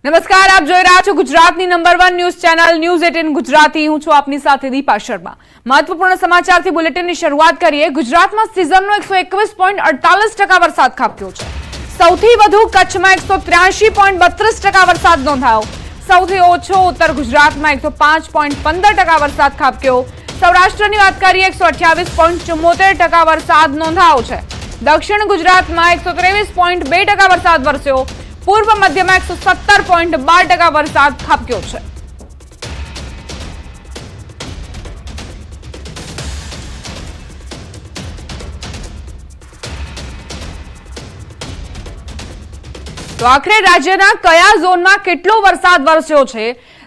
નમસ્કાર, આપ જોઈ રહ્યા છો ગુજરાતની number 1 news channel news 18 Gujarati. હું છું આપની સાથે દીપા શર્મા। મહત્વપૂર્ણ સમાચારથી બુલેટિનની શરૂઆત કરીએ। ગુજરાતમાં સિઝનનો 121.48% વરસાદ ખાબક્યો છે। સૌથી વધુ કચ્છમાં 183.32% વરસાદ નોંધાયો। સૌથી ઓછો ઉત્તર ગુજરાતમાં 105.15% વરસાદ ખાબક્યો। સૌરાષ્ટ્રની વાત કરીએ 128.74% વરસાદ નોંધાયો છે। દક્ષિણ ગુજરાતમાં 123.2% વરસાદ વરસ્યો। પૂર્વ મધ્યમાં 117.12% વરસાદ ખાબક્યો છે। તો આખરે રાજ્યના કયા ઝોનમાં કેટલો વરસાદ વરસ્યો છે,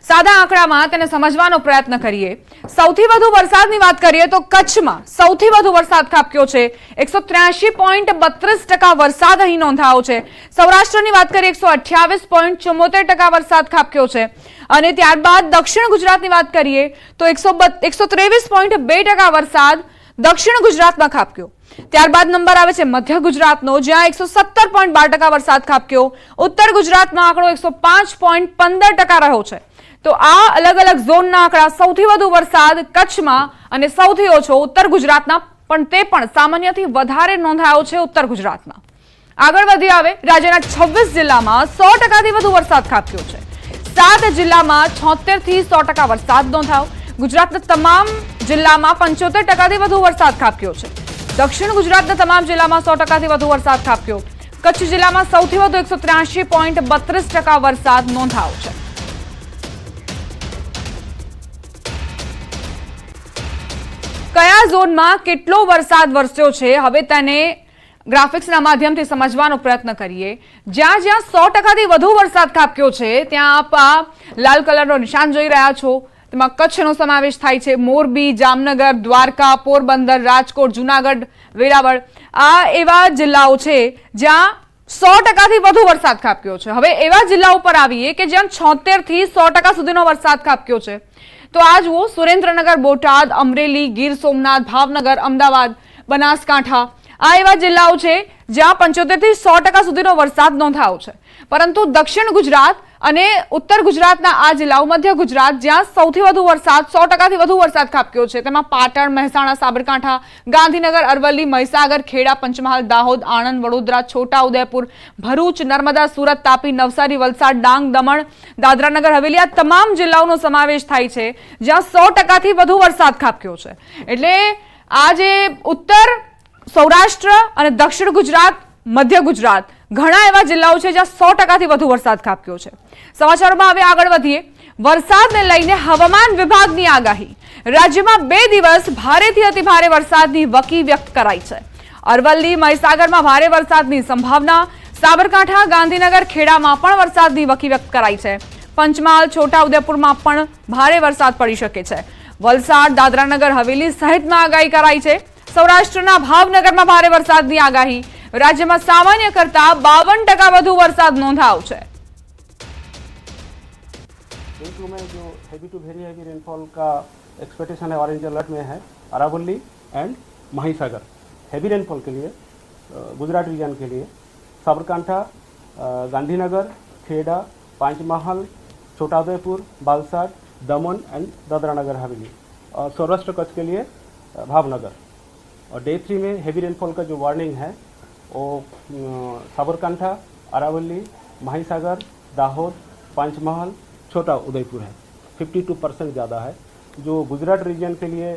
સાદા આંકડામાં તેને સમજવાનો પ્રયત્ન કરીએ। સૌથી વધુ વરસાદની વાત કરીએ તો કચ્છમાં સૌથી વધુ વરસાદ ખાબક્યો છે। 183.32% વરસાદ અહીં નોંધાયો છે। સૌરાષ્ટ્રની વાત કરીએ 128.74% વરસાદ ખાબક્યો છે અને ત્યારબાદ દક્ષિણ ગુજરાતની વાત કરીએ તો 123.2% વરસાદ દક્ષિણ ગુજરાતમાં ખાબક્યો। ત્યારબાદ નંબર આવે છે મધ્ય ગુજરાતનો, જ્યાં 117.12% વરસાદ ખાબક્યો। ઉત્તર ગુજરાતમાં આંકડો 105.15% રહ્યો છે। તો આ અલગ અલગ ઝોનના આંકડા, સૌથી વધુ વરસાદ કચ્છમાં અને સૌથી ઓછો ઉત્તર ગુજરાતના, પણ તે પણ સામાન્યથી વધારે નોંધાયો છે ઉત્તર ગુજરાતમાં। આગળ વધી આવે, રાજ્યના 26 જિલ્લામાં 100%થી વધુ વરસાદ ખાબક્યો છે। 7 જિલ્લામાં 76 થી 100% વરસાદ નોંધાયો। ગુજરાતના તમામ જિલ્લામાં 75%થી વધુ વરસાદ ખાબક્યો છે। દક્ષિણ ગુજરાતના તમામ જિલ્લામાં 100%થી વધુ વરસાદ ખાબક્યો। કચ્છ જિલ્લામાં સૌથી વધુ 183.32% વરસાદ નોંધાયો છે। કયા ઝોનમાં કેટલો વરસાદ વરસ્યો છે, હવે તેને ગ્રાફિક્સના માધ્યમથી સમજવાનો પ્રયત્ન કરીએ। જ્યાં જ્યાં 100%થી વધુ વરસાદ ખાબક્યો છે ત્યાં આપ આ લાલ કલરનો નિશાન જોઈ રહ્યા છો, તેમાં કચ્છનો સમાવેશ થાય છે। મોરબી, જામનગર, દ્વારકા, પોરબંદર, રાજકોટ, જુનાગઢ, વેરાવળ આ એવા જિલ્લાઓ છે જ્યાં 100%થી વધુ વરસાદ ખાબક્યો છે। હવે એવા જિલ્લા ઉપર આવીએ કે જ્યાં 76 થી 100% સુધીનો વરસાદ ખાબક્યો છે। તો આ જુઓ, સુરેન્દ્રનગર, બોટાદ, અમરેલી, ગીર સોમનાથ, ભાવનગર, અમદાવાદ, બનાસકાંઠા આ એવા જિલ્લાઓ છે જ્યાં 75 થી 100% સુધીનો વરસાદ નોંધાયો છે। પરંતુ દક્ષિણ ગુજરાત અને ઉત્તર ગુજરાતના આ જિલ્લાઓ, મધ્ય ગુજરાત, જ્યાં સૌથી વધુ વરસાદ 100%થી વધુ વરસાદ ખાબક્યો છે, તેમાં પાટણ, મહેસાણા, સાબરકાંઠા, ગાંધીનગર, અરવલ્લી, મહીસાગર, ખેડા, પંચમહાલ, દાહોદ, આણંદ, વડોદરા, છોટાઉદેપુર, ભરૂચ, નર્મદા, સુરત, તાપી, નવસારી, વલસાડ, ડાંગ, દમણ, દાદરાનગર હવેલી આ તમામ જિલ્લાઓનો સમાવેશ થાય છે જ્યાં 100%થી વધુ વરસાદ ખાબક્યો છે। એટલે આ જે ઉત્તર, સૌરાષ્ટ્ર અને દક્ષિણ ગુજરાત, મધ્ય ગુજરાત ઘણા એવા જિલ્લાઓ છે જ્યાં 100%થી વધુ વરસાદ ખાબક્યો છે। સમાચારોમાં હવે આગળ વધીએ। વરસાદને લઈને હવામાન વિભાગની આગાહી। રાજ્યમાં 2 દિવસ ભારેથી અતિભારે વરસાદની વકી વ્યક્ત કરાઈ છે। અરવલ્લી, મહીસાગરમાં ભારે વરસાદની સંભાવના। સાબરકાંઠા, ગાંધીનગર, ખેડામાં પણ વરસાદની વકી વ્યક્ત કરાઈ છે। પંચમહાલ, છોટાઉદેપુરમાં પણ ભારે વરસાદ પડી શકે છે। વલસાડ, દાદરાનગર હવેલી સહિતમાં આગાહી કરાઈ છે। સૌરાષ્ટ્રના ભાવનગરમાં ભારે વરસાદની આગાહી। રાજ્યમાં સામાન્ય કરતા 52% વધુ વરસાદ નોંધાયો છે। में जो heavy to very heavy rainfall का एक्सपेक्टेशन है, ऑरेंज अलर्ट में है Aravalli and Mahisagar. Heavy rainfall के लिए गुजरात रीजन के लिए साबरकांठा, गांधीनगर, खेड़ा, पंचमहाल, छोटाउदेपुर, बालसाड, दमन एंड दादरा नगर हवेली। और सौराष्ट्र कच्छ के लिए भावनगर। और डे 3 में हैवी रेनफॉल का जो वार्निंग है वो साबरकांठा, अरावली, महिसागर, दाहोद, पंचमहाल, छोटा उदयपुर है। 52% ज़्यादा है। जो गुजरात रीजन के लिए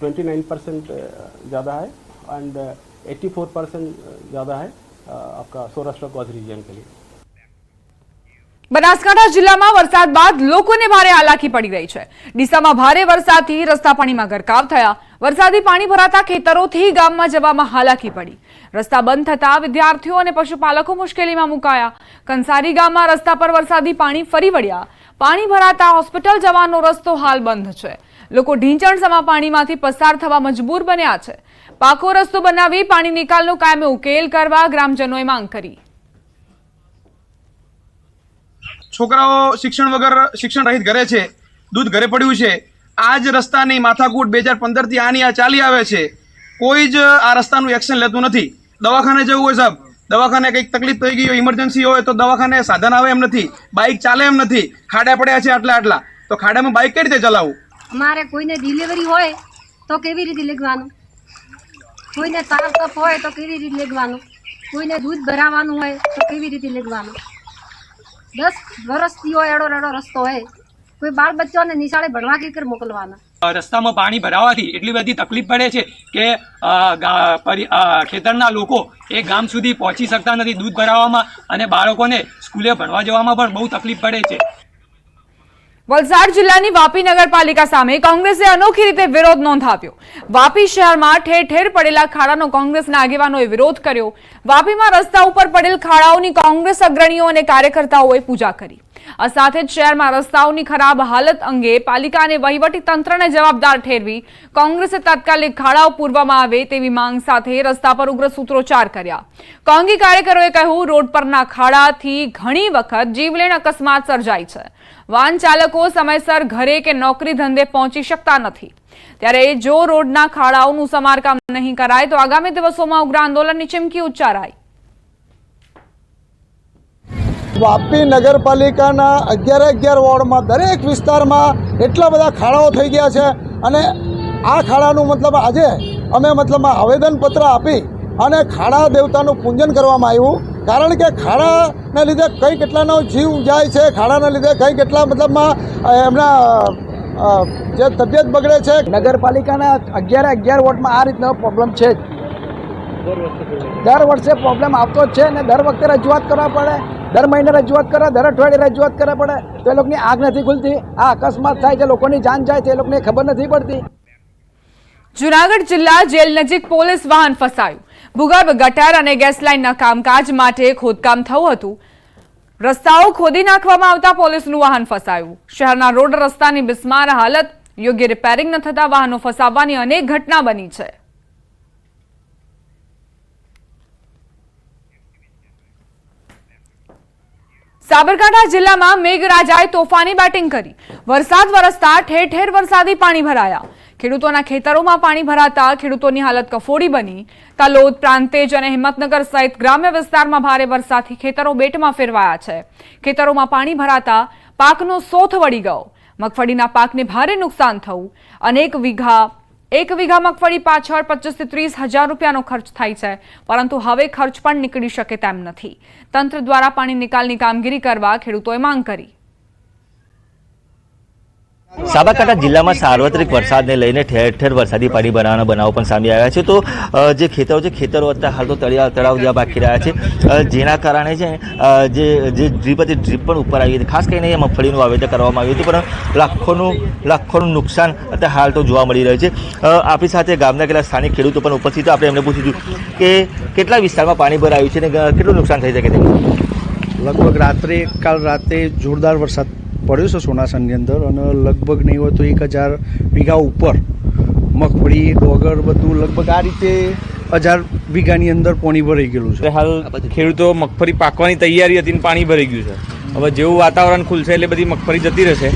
29% ज़्यादा है एंड 84% ज़्यादा है आपका सौराष्ट्र कच्छ रीजन के लिए। બનાસકાંઠા જિલ્લામાં વરસાદ બાદ લોકોને ભારે હાલાકી પડી રહી છે। ડીસામાં ભારે વરસાદથી રસ્તા પાણીમાં ગરકાવ થયા। વરસાદી પાણી ભરાતા ખેતરોથી ગામમાં જવામાં હાલાકી પડી। રસ્તા બંધ થતા વિદ્યાર્થીઓ અને પશુપાલકો મુશ્કેલીમાં મુકાયા। કંસારી ગામમાં રસ્તા પર વરસાદી પાણી ફરી વળ્યા। પાણી ભરાતા હોસ્પિટલ જવાનો રસ્તો હાલ બંધ છે। લોકો ઢીંચણસમા પાણીમાંથી પસાર થવા મજબૂર બન્યા છે। પાકો રસ્તો બનાવી પાણી નિકાલનો કાયમી ઉકેલ કરવા ગ્રામજનોએ માંગ કરી। છોકરાઓ શિક્ષણ વગર, શિક્ષણ રહિત ઘરે છે, દૂધ ઘરે પડ્યું છે। આ જ રસ્તાની માથાકૂટ 2015 થી આની આ ચાલી આવે છે। કોઈ જ આ રસ્તાનું એક્શન લેતું નથી। દવાખાને જવું હોય સાહેબ દવાખાને કંઈક તકલીફ થઈ ગઈ હોય, ઇમરજન્સી હોય તો દવાખાને સાધન આવે એમ નથી, બાઇક ચાલે એમ નથી, ખાડા પડ્યા છે આટલા, તો ખાડામાં બાઇક કઈ રીતે ચલાવવું? અમારે કોઈને ડિલિવરી હોય તો કેવી રીતે લેગવાનું, કોઈને તાર તપ હોય તો કેવી રીતે લેગવાનું, કોઈને દૂધ ભરાવાનું હોય તો કેવી રીતે લેગવાનું. 10 વર્ષથી હોય એડો રસ્તો હોય, કોઈ બાળ બચ્ચાને નિશાળે ભણવા કે મોકલવાના. રસ્તામાં પાણી ભરાવાથી એટલી બધી તકલીફ પડે છે કે ખેતરના લોકો એ ગામ સુધી પહોંચી શકતા નથી દૂધ ભરાવવામાં, અને બાળકોને સ્કૂલે ભણવા જવામાં પણ બહુ તકલીફ પડે છે. વલસાડ જિલ્લાની વાપી નગરપાલિકા સામે કોંગ્રેસે અનોખી રીતે વિરોધ નોંધાવ્યો. વાપી શહેરમાં ઠેર ઠેર પડેલા ખાડાનો કોંગ્રેસના આગેવાનોએ વિરોધ કર્યો. વાપીમાં રસ્તા ઉપર પડેલ ખાડાઓની કોંગ્રેસ અગ્રણીઓ અને કાર્યકર્તાઓએ પૂજા કરી. આ સાથે જ શહેરમાં રસ્તાઓની ખરાબ હાલત અંગે પાલિકા અને વહીવટી તંત્રને જવાબદાર ઠેરવી કોંગ્રેસે તાત્કાલિક ખાડાઓ પૂરવામાં આવે તેવી માંગ સાથે રસ્તા પર ઉગ્ર સૂત્રોચ્ચાર કર્યા. કોંગી કાર્યકરોએ કહ્યું, રોડ પરના ખાડાથી ઘણી વખત જીવલેણ અકસ્માત સર્જાય છે. વાહન ચાલકો સમયસર ઘરે કે નોકરી ધંધે પહોંચી શકતા નથી. ત્યારે જો રોડના ખાડાઓનું સમારકામ નહીં કરાય તો આગામી દિવસોમાં ઉગ્ર આંદોલનની ચીમકી ઉચ્ચારાઈ. વાપી નગરપાલિકાના 11 વોર્ડમાં દરેક વિસ્તારમાં એટલા બધા ખાડાઓ થઈ ગયા છે, અને આ ખાડાનું મતલબ આજે અમે આવેદનપત્ર આપી અને ખાડા દેવતાનું પૂજન કરવામાં આવ્યું. કારણ કે ખાડાના લીધે કઈ કેટલાનો જીવ જાય છે, ખાડાના લીધે કઈ કેટલા એમના જે તબિયત બગડે છે. નગરપાલિકાના 11 વોર્ડમાં આ રીતનો પ્રોબ્લેમ છે જ. દર વર્ષે પ્રોબ્લેમ આવતો જ છે, અને દર વખતે રજૂઆત કરવા પડે, દર મહિને રજૂઆત કરે, દર અઠવાડિયે રજૂઆત કરવા પડે તો એ લોકોની આગ નથી ખુલતી. આ અકસ્માત થાય છે, લોકોની જાન જાય છે, એ લોકોને ખબર નથી પડતી. જૂનાગઢ જિલ્લા જેલ નજીક પોલીસ વાહન ફસાયું. ભૂગર્ભ ગટર અને ગેસ લાઇનના કામકાજ માટે ખોદકામ થયું હતું. રસ્તાઓ ખોદી નાખવામાં આવતા પોલીસનું વાહન ફસાયું. શહેરના રોડ રસ્તાની બિસ્માર હાલત, યોગ્ય રિપેરિંગ ન થતા વાહનો ફસાવવાની અનેક ઘટના બની છે. સાબરકાંઠા જિલ્લામાં મેઘરાજાએ તોફાની બેટિંગ કરી. વરસાદ વરસતા ઠેર ઠેર વરસાદી પાણી ભરાયા. ખેડૂતોના ખેતરોમાં પાણી ભરાતા ખેડૂતોની હાલત કફોડી બની. તલોદ, પ્રાંતેજ અને હિંમતનગર સહિત ગ્રામ્ય વિસ્તારમાં ભારે વરસાદથી ખેતરો બેટમાં ફેરવાયા છે. ખેતરોમાં પાણી ભરાતા પાકનો સોથ વળી ગયો. મગફળીના પાકને ભારે નુકસાન થયું. એક વીઘા મગફળી પાછળ 25 થી 30 હજાર રૂપિયાનો ખર્ચ થાય છે, પરંતુ હવે ખર્ચ પણ નીકળી શકે તેમ નથી. તંત્ર દ્વારા પાણી નિકાલની કામગીરી કરવા ખેડૂતોએ માંગ કરી. સાબરકાંઠા જિલ્લામાં સાર્વત્રિક વરસાદને લઈને ઠેર ઠેર વરસાદી પાણી ભરાવાના બનાવો પણ સામે આવ્યા છે. તો જે ખેતરો છે, ખેતરો અત્યારે હાલ તો તળાવ જેવા બાકી રહ્યા છે, જેના કારણે છે જે ડ્રીપ હતી ડ્રીપ પણ ઉપર આવી હતી. ખાસ કરીને મગફળીનું વાવેતર કરવામાં આવ્યું હતું, પણ લાખોનું નુકસાન અત્યારે હાલ તો જોવા મળી રહ્યું છે. આપણી સાથે ગામના કેટલાક સ્થાનિક ખેડૂતો પણ ઉપસ્થિત તો આપણે એમને પૂછ્યું કે કેટલા વિસ્તારમાં પાણી ભરાયું છે અને કેટલું નુકસાન થઈ શકે છે. લગભગ કાલ રાતે જોરદાર વરસાદ પડ્યો છે સોનાસણની અંદર, અને લગભગ નહીં હોય તો 1000 વીઘા ઉપર મગફળી, ડોગર બધું લગભગ આ રીતે 1000 વીઘાની અંદર પાણી ભરાઈ ગયેલું છે. હાલ ખેડૂતો મગફળી પાકવાની તૈયારી હતી ને પાણી ભરાઈ ગયું છે. હવે જેવું વાતાવરણ ખુલશે એટલે બધી મગફળી જતી રહેશે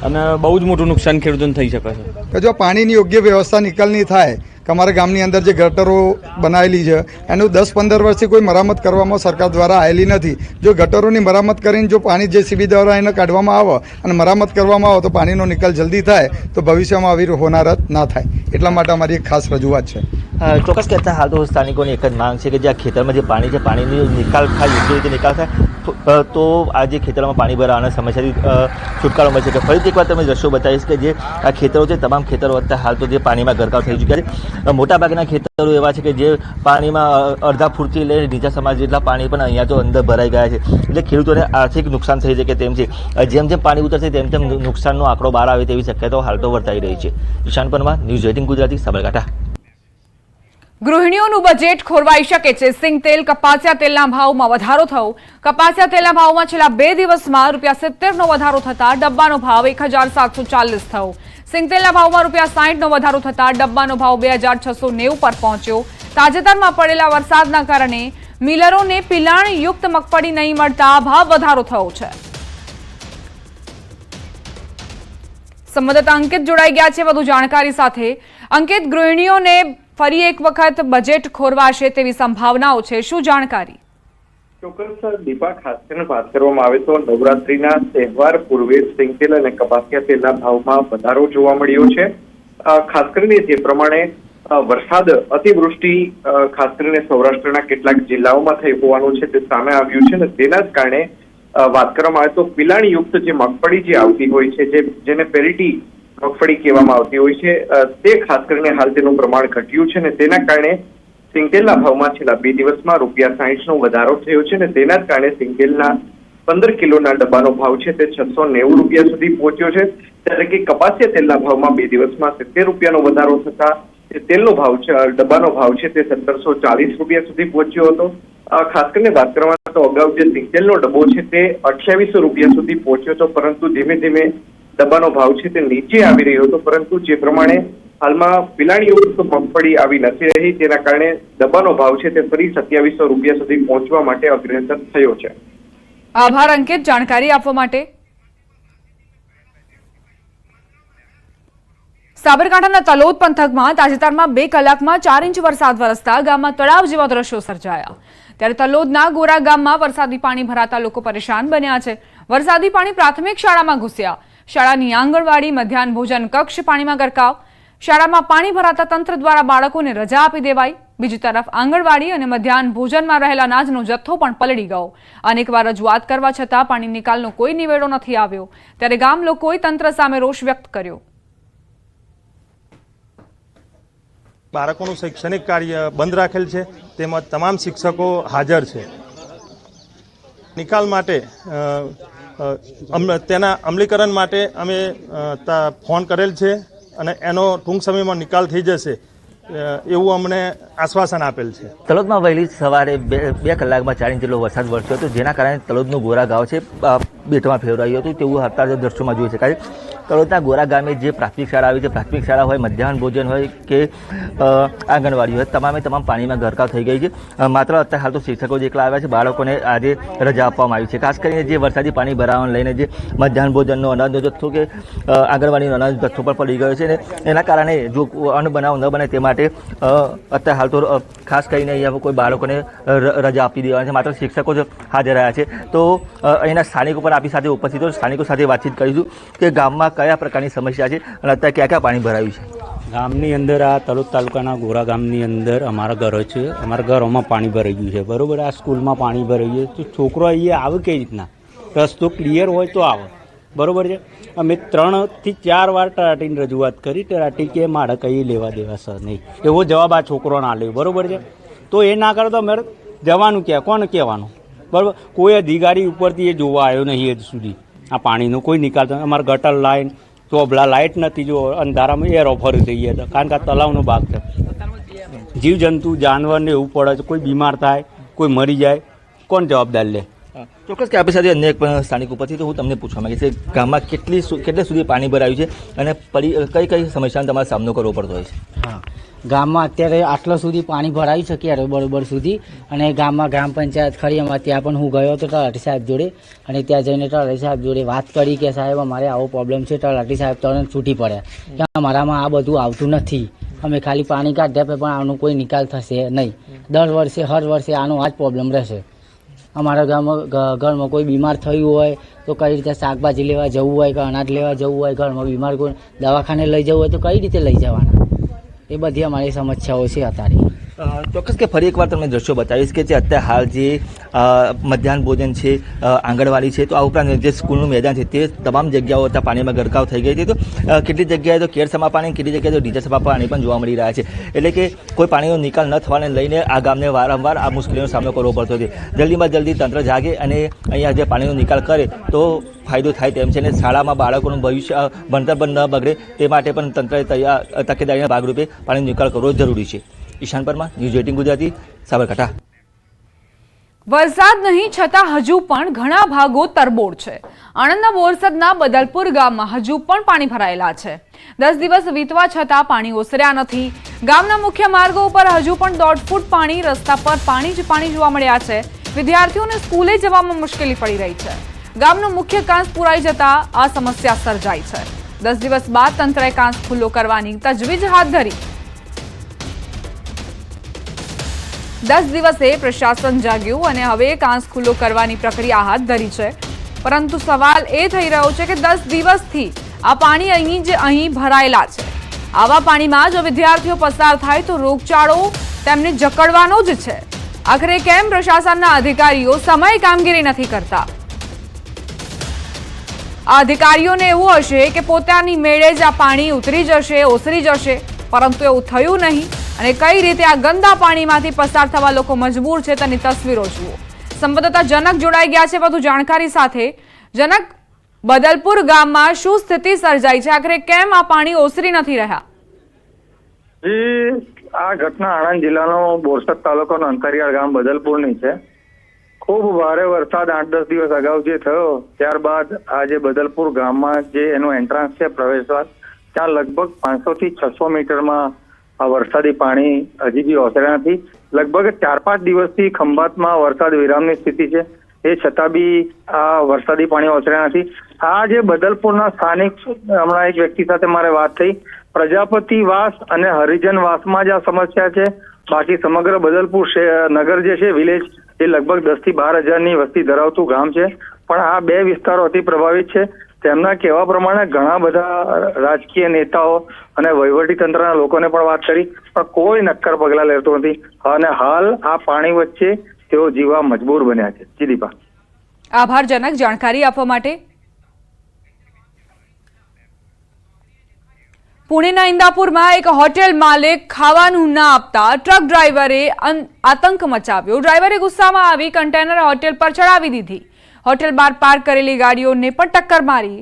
અને બહુ જ મોટું નુકસાન ખેડૂતોને થઈ શકે છે. જો પાણીની યોગ્ય વ્યવસ્થા નિકાલની થાય કે અમારા ગામની અંદર જે ગટરો બનાવેલી છે એનું 10-15 વર્ષથી કોઈ મરામત કરવામાં સરકાર દ્વારા આવેલી નથી. જો ગટરોની મરામત કરીને જો પાણી JCB દ્વારા એને કાઢવામાં આવે અને મરામત કરવામાં આવે તો પાણીનો નિકાલ જલ્દી થાય તો ભવિષ્યમાં આવી હોનારત ના થાય. એટલા માટે અમારી એક ખાસ રજૂઆત છે. ચોક્કસ કહેતા હાલ તો સ્થાનિકોની એક જ માંગ છે કે જે આ ખેતરમાં જે પાણી છે, પાણીનો નિકાલ થાય, યોગ્ય રીતે નિકાલ થાય તો આ જે ખેતરમાં પાણી ભરાવાના સમસ્યાથી છુટકારો મળી શકે. ફરીથી એકવાર તમે દ્રશ્યો બતાવીશ કે જે આ ખેતરો છે, તમામ ખેતરો અત્યારે હાલ તો જે પાણીમાં ગરકાવ થઈ ચૂક્યા છે. મોટાભાગના ખેતરો એવા છે કે જે પાણીમાં અડધા ફૂટથી લઈને નીચા સમાજ જેટલા પાણી પણ અહીંયા તો અંદર ભરાઈ ગયા છે. એટલે ખેડૂતોને આર્થિક નુકસાન થઈ શકે તેમ છે. જેમ જેમ પાણી ઉતરશે તેમ તેમ નુકસાનનો આંકડો બહાર આવે તેવી શક્યતાઓ હાલ તો વર્તાઈ રહી છે. ઈશાન પરમાર, ન્યૂઝ 18 ગુજરાતી, સાબરકાંઠા. ગૃહિણીઓનું બજેટ ખોરવાઈ શકે છે. સિંગ તેલ, કપાસિયા તેલના ભાવમાં વધારો થયો. કપાસિયા તેલના ભાવમાં છેલ્લા 2 દિવસમાં ₹70નો વધારો થતા ડબ્બાનો ભાવ 1740 થયો. સિંગ તેલના ભાવમાં ₹60નો વધારો થતા ડબ્બાનો ભાવ 2690 પર પહોંચ્યો. તાજેતરમાં પડેલા વરસાદના કારણે મિલરોને પિલાણયુક્ત મગફળી નહીં મળતા ભાવ વધારો થયો છે. સંવાદદાતા અંકિત જોડાઈ ગયા છે વધુ જાણકારી સાથે. અંકિત, ગૃહિણીઓને ફરી એક વખત બજેટ ખોરવાશે તેવી સંભાવનાઓ છે, શું જાણકારી? ચોક્કસ દીપા, ખાસ કરીને વાત કરવામાં આવે તો નવરાત્રીના તહેવાર પૂર્વે સિંગતેલ અને કપાસિયા તેલના ભાવમાં વધારો જોવા મળ્યો છે. ખાસ કરીને જે પ્રમાણે વરસાદ અતિવૃષ્ટિ ખાસ કરીને સૌરાષ્ટ્રના કેટલાક જિલ્લાઓમાં થઈ હોવાનું છે તે સામે આવ્યું છે, અને તેના જ કારણે વાત કરવામાં આવે તો પિલાણીયુક્ત જે મગફળી જે આવતી હોય છે, જેને પેરિટી મગફળી કહેવામાં આવતી હોય છે, તે ખાસ કરીને હાલ તેનું પ્રમાણ ઘટ્યું છે, અને તેના કારણે સિંગતેલના ભાવમાં છેલ્લા 2 દિવસમાં ₹60નો વધારો થયો છે, અને તેના જ કારણે સિંગતેલના 15 કિલોના ડબ્બાનો ભાવ છે તે ₹690 સુધી પહોંચ્યો છે. ત્યારે કે કપાસિયા તેલના ભાવમાં 2 દિવસમાં ₹70નો વધારો થતા તેલનો ભાવ છે, ડબ્બાનો ભાવ છે તે ₹1740 સુધી પહોંચ્યો હતો. ખાસ કરીને વાત કરવામાં તો અગાઉ જે સિંગતેલનો ડબ્બો છે તે ₹2800 સુધી પહોંચ્યો હતો, પરંતુ ધીમે ધીમે ડબ્બાનો ભાવ છે તે નીચે આવી રહ્યો હતો. પરંતુ જે પ્રમાણે હાલમાં પિલાણીયુક્ત મગફળી આવી નથી રહી, તેના કારણે ડબ્બાનો ભાવ છે તે ફરી ₹2700 સુધી પહોંચવા માટે અગ્રેસર થયો છે. આભાર અંકિત, જાણકારી આપવા માટે. સાબરકાંઠાના તલોદ પંથકમાં તાજેતરમાં 2 કલાકમાં 4 ઇંચ વરસાદ વરસતા ગામમાં તળાવ જેવા દ્રશ્યો સર્જાયા. ત્યારે તલોદના ગોરા ગામમાં વરસાદી પાણી ભરાતા લોકો પરેશાન બન્યા છે. વરસાદી પાણી પ્રાથમિક શાળામાં ઘૂસ્યા. શાળાની આંગણવાડી, મધ્યાહન ભોજન કક્ષ પાણીમાં ગરકાવ. શાળામાં પાણી ભરાતા તંત્ર દ્વારા બાળકોને રજા આપી દેવાઈ. બીજી તરફ આંગણવાડી અને મધ્યાહન ભોજનમાં રહેલા અનાજનો જથ્થો પણ પલળી ગયો. અનેકવાર રજૂઆત કરવા છતાં પાણી નિકાલનો કોઈ નિવેડો નથી આવ્યો. ત્યારે ગામ લોકોએ તંત્ર સામે રોષ વ્યક્ત કર્યો. બાળકોનું શૈક્ષણિક કાર્ય બંધ રાખેલ છે, તેમજ તમામ શિક્ષકો હાજર છે. નિકાલ માટે તેના અમલીકરણ માટે અમે ફોન કરેલ છે, અને એનો ટૂંક સમયમાં નિકાલ થઈ જશે એવું અમને આશ્વાસન આપેલ છે. તલોદમાં વહેલી સવારે 2 કલાકમાં 4 ઇંચ જેટલો વરસાદ વરસ્યો હતો, જેના કારણે તલોદનું ગોરા ગામ છે બેટમાં ફેરવાયું હતું તેવું અત્યારે દ્રશ્યોમાં જોઈ શકાય. તલોદના ગોરા ગામે જે પ્રાથમિક શાળા આવી છે, પ્રાથમિક શાળા હોય, મધ્યાહન ભોજન હોય કે આંગણવાડી હોય, તમામ પાણીમાં ગરકાવ થઈ ગઈ છે. માત્ર અત્યારે હાલ તો શિક્ષકો જ એકલા આવ્યા છે. બાળકોને આજે રજા આપવામાં આવી છે. ખાસ કરીને જે વરસાદી પાણી ભરાવાને લઈને જે મધ્યાહન ભોજનનો અનાજનો જથ્થો કે આંગણવાડીનો અનાજનો જથ્થો પણ પડી ગયો છે, ને એના કારણે જો અન્ન બનાવ ન બને તે માટે અત્યારે હાલ તો ખાસ કરીને અહીંયા કોઈ બાળકોને રજા આપી દેવાની છે. માત્ર શિક્ષકો જ હાજર રહ્યા છે. તો અહીંના સ્થાનિકો પણ આપણી સાથે ઉપસ્થિત હોય, સ્થાનિકો સાથે વાતચીત કરીશું કે ગામમાં કયા પ્રકારની સમસ્યા છે અને અત્યારે ક્યાં ક્યાં પાણી ભરાયું છે. ગામની અંદર આ તલોદ તાલુકાના ગોરા ગામની અંદર અમારા ઘરો છે. અમારા ઘરોમાં પાણી ભરાઈ ગયું છે, બરાબર. આ સ્કૂલમાં પાણી ભરાઈ ગયું તો છોકરો અહીંયા આવે કઈ રીતના? રસ્તો ક્લિયર હોય તો આવે, બરાબર છે. અમે 3 થી 4 વાર તલાટીની રજૂઆત કરી. તલાટી કે મારે કંઈ લેવા દેવા સર નહીં, એવો જવાબ આ છોકરોને આપ્યો, બરાબર છે. તો એ ના કરે તો અમારે જવાનું ક્યાં, કોને કહેવાનું, બરાબર. કોઈ અધિકારી ઉપરથી એ જોવા આવ્યો નહીં હજુ સુધી. આ પાણીનો કોઈ નિકાલ તો અમારા ગટર લાઈન ચોબલા લાઇટ નથી, જો અંધારામાં એર ઓફર થઈ ગયા હતા, કારણ કે આ તલાવનો ભાગ છે. જીવજંતુ જાનવરને એવું પડે છે, કોઈ બીમાર થાય, કોઈ મરી જાય, કોણ જવાબદાર લે? ચોક્કસ કે આપણી સાથે અન્ય એક પણ સ્થાનિક ઉપરથી તો હું તમને પૂછવા માંગીશ કે ગામમાં કેટલે સુધી પાણી ભરાયું છે અને કઈ કઈ સમસ્યાનો તમારે સામનો કરવો પડતો હોય છે? હા, ગામમાં અત્યારે આટલા સુધી પાણી ભરાયું છે ક્યારે બરોબર સુધી, અને ગામમાં ગ્રામ પંચાયત ખરી અમારે ત્યાં પણ હું ગયો હતો તલાટી સાહેબ જોડે, અને ત્યાં જઈને તલાટી સાહેબ જોડે વાત કરી કે સાહેબ અમારે આવો પ્રોબ્લેમ છે. તલાટી સાહેબ તરત છૂટી પડ્યા કે અમારામાં આ બધું આવતું નથી, અમે ખાલી પાણી કાઢ્યા પણ આનો કોઈ નિકાલ થશે નહીં. દર વર્ષે હર વર્ષે આનો આ જ પ્રોબ્લેમ રહેશે. અમારા ઘરમાં કોઈ બીમાર થયું હોય તો કઈ રીતે શાકભાજી લેવા જવું હોય કે અનાજ લેવા જવું હોય, ઘરમાં બીમાર કોઈ દવાખાને લઈ જવું હોય તો કઈ રીતે લઈ જવાના, એ બધી અમારી સમસ્યાઓ છે અત્યારે. ચોક્કસ કે ફરી એકવાર તમને દ્રશ્યો બતાવીશ કે જે અત્યારે હાલ જે મધ્યાહન ભોજન છે, આંગણવાડી છે, તો આ ઉપરાંત જે સ્કૂલનું મેદાન છે તે તમામ જગ્યાઓ અત્યારે પાણીમાં ગરકાવ થઈ ગઈ છે. તો કેટલી જગ્યાએ તો કેરસમા પાણી, કેટલી જગ્યાએ તો ડીજરસમા પાણી પણ જોવા મળી રહ્યા છે. એટલે કે કોઈ પાણીનો નિકાલ ન થવાને લઈને આ ગામને વારંવાર આ મુશ્કેલીનો સામનો કરવો પડતો છે. જલ્દીમાં જલ્દી તંત્ર જાગે અને અહીંયા જે પાણીનો નિકાલ કરે તો ફાયદો થાય તેમ છે, અને શાળામાં બાળકોનું ભવિષ્ય ભણતર પણ ન બગડે તે માટે પણ તંત્રએ તકેદારીના ભાગરૂપે પાણીનો નિકાલ કરવો જરૂરી છે. ઈશાન પરમાર, ન્યૂઝ 18 ગુજરાતી, સાબરકાંઠા. વરસાદ નહીં છતાં હજુ પણ ઘણા ભાગો તરબોળ છે. આણંદના બોરસદના બદલપુર ગામમાં હજુ પણ પાણી ભરાયેલા છે. 10 દિવસ વીતવા છતાં પાણી ઓસર્યા નથી. ગામના મુખ્ય માર્ગો ઉપર હજુ પણ 1.5 ફૂટ પાણી, રસ્તા પર પાણી જ પાણી જોવા મળ્યા છે. વિદ્યાર્થીઓને સ્કૂલે જવામાં મુશ્કેલી પડી રહી છે. ગામનો મુખ્ય કાંસ પુરાઈ જતા આ સમસ્યા સર્જાઈ છે. 10 દિવસ બાદ તંત્રએ કાંસ ખુલ્લો કરવાની તજવીજ હાથ ધરી. 10 દિવસે પ્રશાસન જાગ્યું અને હવે કાંસ ખુલ્લો કરવાની પ્રક્રિયા હાથ ધરી છે, પરંતુ સવાલ એ થઈ રહ્યો છે કે 10 દિવસથી આ પાણી અહીં ભરાયેલા છે. આવા પાણીમાં જો વિદ્યાર્થીઓ પસાર થાય તો રોગચાળો તેમને જકડવાનો જ છે. આખરે કેમ પ્રશાસનના અધિકારીઓ સમય કામગીરી નથી કરતા? આ અધિકારીઓને એવું હશે કે પોતાની મેળે જ આ પાણી ઉતરી જશે, ઓસરી જશે, પરંતુ એવું થયું નહીં. અને કઈ રીતે આ ગંદા પાણીમાંથી પસાર થવા લોકો મજબૂર છે તેની તસવીરો જુઓ. સંવાદદાતા જનક જોડાઈ ગયા છે વધુ જાણકારી સાથે. જનક, બદલપુર ગામમાં શું સ્થિતિ સર્જાઈ છે? આખરે કેમ આ પાણી ઓસરી નથી રહ્યા? આ ઘટના આણંદ જિલ્લાનો બોરસદ તાલુકાનો અંતરિયાળ ગામ બદલપુરની છે. ખૂબ ભારે વરસાદ 8-10 દિવસ અગાઉ જે થયો ત્યારબાદ આજે બદલપુર ગામમાં જે એનું એન્ટ્રાન્સ છે પ્રવેશદ્વાર, ત્યાં લગભગ 500 થી 600 મીટરમાં આ વરસાદી પાણી હજી બી ઓસર્યા નથી. લગભગ 4-5 દિવસથી ખંભાતમાં વરસાદ વિરામની સ્થિતિ છે, એ છતાં બી આ વરસાદી પાણી ઓસર્યા નથી. આ જે બદલપુરના સ્થાનિક, હમણાં એક વ્યક્તિ સાથે મારે વાત થઈ, પ્રજાપતિવાસ અને હરિજનવાસમાં જ આ સમસ્યા છે. બાકી સમગ્ર બદલપુર નગર જે છે, વિલેજ, એ લગભગ 10 થી 12 હજારની વસ્તી ધરાવતું ગામ છે. પણ આ બે વિસ્તારો અતિ પ્રભાવિત છે. તેમના કહેવા પ્રમાણે ઘણા બધા રાજકીય નેતાઓ અને વહીવટી તંત્રના લોકોને પણ વાત કરી, પણ કોઈ નક્કર પગલાં લેતું નથી. અને હાલ આ પાણી વચ્ચે તેઓ જીવવા મજબૂર બન્યા છે. જી દીપા. આભાર જનક, જાણકારી આપવા માટે. પુણેના ઇન્દાપુરમાં એક હોટેલ માલિક ખાવાનું ના આપતા ટ્રક ડ્રાઈવરે આતંક મચાવ્યો. ડ્રાઈવરે ગુસ્સામાં આવી કન્ટેનર હોટેલ પર ચડાવી દીધી. હોટેલ બહાર પાર્ક કરેલી ગાડીઓને પણ ટક્કર મારી.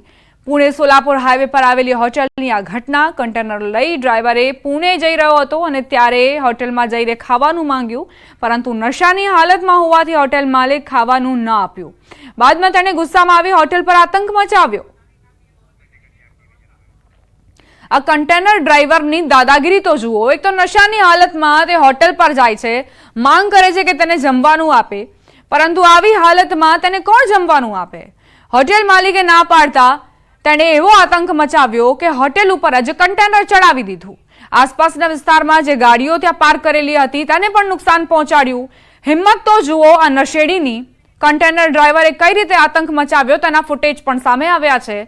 પુણે સોલાપુર હાઈવે પર આવેલી હોટેલની આ ઘટના. કન્ટેનર લઈ ડ્રાઈવરે પુણે જઈ રહ્યો હતો અને ત્યારે હોટેલમાં જઈને ખાવાનું માંગ્યું, પરંતુ નશાની હાલતમાં હોવાથી હોટેલ માલિક ખાવાનું ન આપ્યું. બાદમાં તેણે ગુસ્સામાં આવી હોટેલ પર આતંક મચાવ્યો. આ કન્ટેનર ડ્રાઈવરની દાદાગીરી તો જુઓ. એક તો નશાની હાલતમાં તે હોટેલ પર જાય છે, માંગ કરે છે કે તેને જમવાનું આપે, પરંતુ આવી હાલતમાં તેને કોણ જમવાનું આપે? હોટેલ માલિકે ના પાડતા તેણે એવો આતંક મચાવ્યો કે હોટેલ ઉપર જ કન્ટેનર ચડાવી દીધું. આસપાસના વિસ્તારમાં જે ગાડીઓ ત્યાં પાર્ક કરેલી હતી તેને પણ નુકસાન પહોંચાડ્યું. હિંમત તો જુઓ આ નશેડીની. કન્ટેનર ડ્રાઈવરે કઈ રીતે આતંક મચાવ્યો તેના ફૂટેજ પણ સામે આવ્યા છે.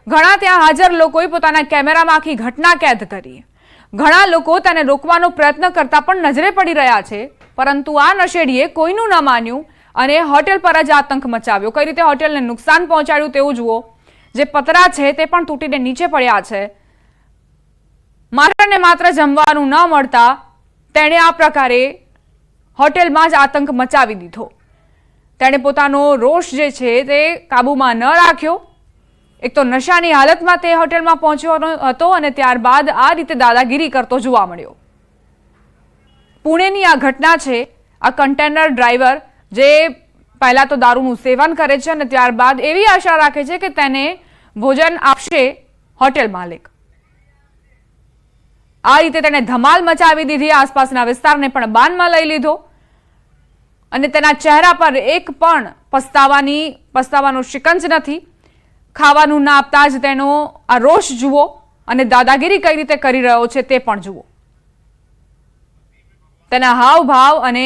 ઘણા ત્યાં હાજર લોકોએ પોતાના કેમેરામાં આખી ઘટના કેદ કરી. ઘણા લોકો તેને રોકવાનો પ્રયત્ન કરતા પણ નજરે પડી રહ્યા છે, પરંતુ આ નશેડીએ કોઈનું ન માન્યું અને હોટેલ પર જ આતંક મચાવ્યો. કઈ રીતે હોટેલને નુકસાન પહોંચાડ્યું તેવું જુઓ. જે પતરા છે તે પણ તૂટીને નીચે પડ્યા છે. માત્ર ને માત્ર જમવાનું ન મળતા તેણે આ પ્રકારે હોટેલમાં જ આતંક મચાવી દીધો. તેણે પોતાનો રોષ જે છે તે કાબુમાં ન રાખ્યો. એક તો નશાની હાલતમાં તે હોટેલમાં પહોંચ્યો હતો અને ત્યારબાદ આ રીતે દાદાગીરી કરતો જોવા મળ્યો. પુણેની આ ઘટના છે. આ કન્ટેનર ડ્રાઈવર જે પહેલા તો દારૂનું સેવન કરે છે અને ત્યારબાદ એવી આશા રાખે છે કે તેને ભોજન આપશે હોટેલ માલિક. આ રીતે તેણે ધમાલ મચાવી દીધી. આસપાસના વિસ્તારને પણ બાનમાં લઈ લીધો અને તેના ચહેરા પર એક પણ પસ્તાવાનો શિકંજ નથી. ખાવાનું ના આપતા જ તેનો આ રોષ જુઓ અને દાદાગીરી કઈ રીતે કરી રહ્યો છે તે પણ જુઓ. તેના હાવભાવ અને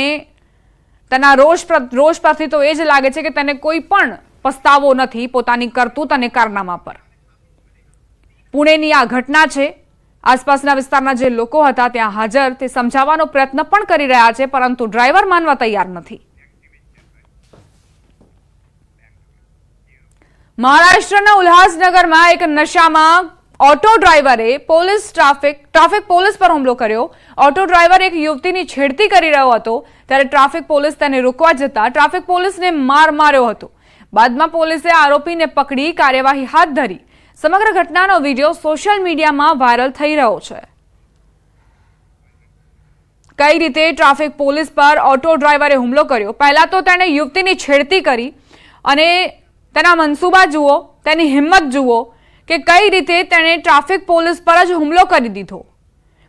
તેના રોષ પરથી તો એ જ લાગે છે કે તેને કોઈ પણ પસ્તાવો નથી પોતાની કરતૂત અને કારનામા પર. પુણેની આ ઘટના છે. આસપાસના વિસ્તારના જે લોકો હતા ત્યાં હાજર તે સમજાવવાનો પ્રયત્ન પણ કરી રહ્યા છે, પરંતુ ડ્રાઈવર માનવા તૈયાર નથી. મહારાષ્ટ્રના ઉલ્હાસનગરમાં એક નશામાં ઓટો ડ્રાઈવરે ટ્રાફિક પોલીસ પર હુમલો કર્યો. ઓટો ડ્રાઈવર એક યુવતીની છેડતી કરી રહ્યો હતો ત્યારે ટ્રાફિક પોલીસ તેને રોકવા જતા ટ્રાફિક પોલીસને માર માર્યો હતો. બાદમાં પોલીસે આરોપીને પકડી કાર્યવાહી હાથ ધરી. સમગ્ર ઘટનાનો વિડીયો સોશિયલ મીડિયામાં વાયરલ થઈ રહ્યો છે. કઈ રીતે ટ્રાફિક પોલીસ પર ઓટો ડ્રાઈવરે હુમલો કર્યો. પહેલા તો તેણે યુવતીની છેડતી કરી અને તેના મનસૂબા જુઓ, તેની હિંમત જુઓ કે કઈ રીતે તેણે ટ્રાફિક પોલીસ પર જ હુમલો કરી દીધો.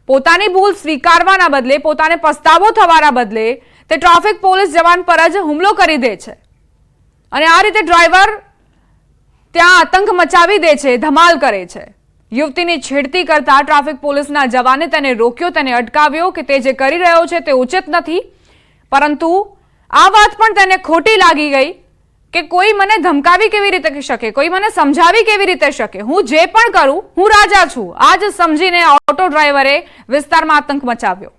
પોતાની ભૂલ સ્વીકારવાના બદલે, પોતાને પસ્તાવો થવાના બદલે તે ટ્રાફિક પોલીસ જવાન પર જ હુમલો કરી દે છે અને આ રીતે ડ્રાઈવર ત્યાં આતંક મચાવી દે છે, ધમાલ કરે છે. યુવતીની છેડતી કરતા ટ્રાફિક પોલીસના જવાને તેને રોક્યો, તેને અટકાવ્યો કે તે જે કરી રહ્યો છે તે ઉચિત નથી. પરંતુ આ વાત પણ તેને ખોટી લાગી ગઈ કે કોઈ મને ધમકાવી કેવી રીતે શકે, કોઈ મને સમજાવી કેવી રીતે શકે, હું જે પણ કરું હું રાજા છું. આ જ સમજીને ઓટો ડ્રાઈવરે વિસ્તારમાં આતંક મચાવ્યો.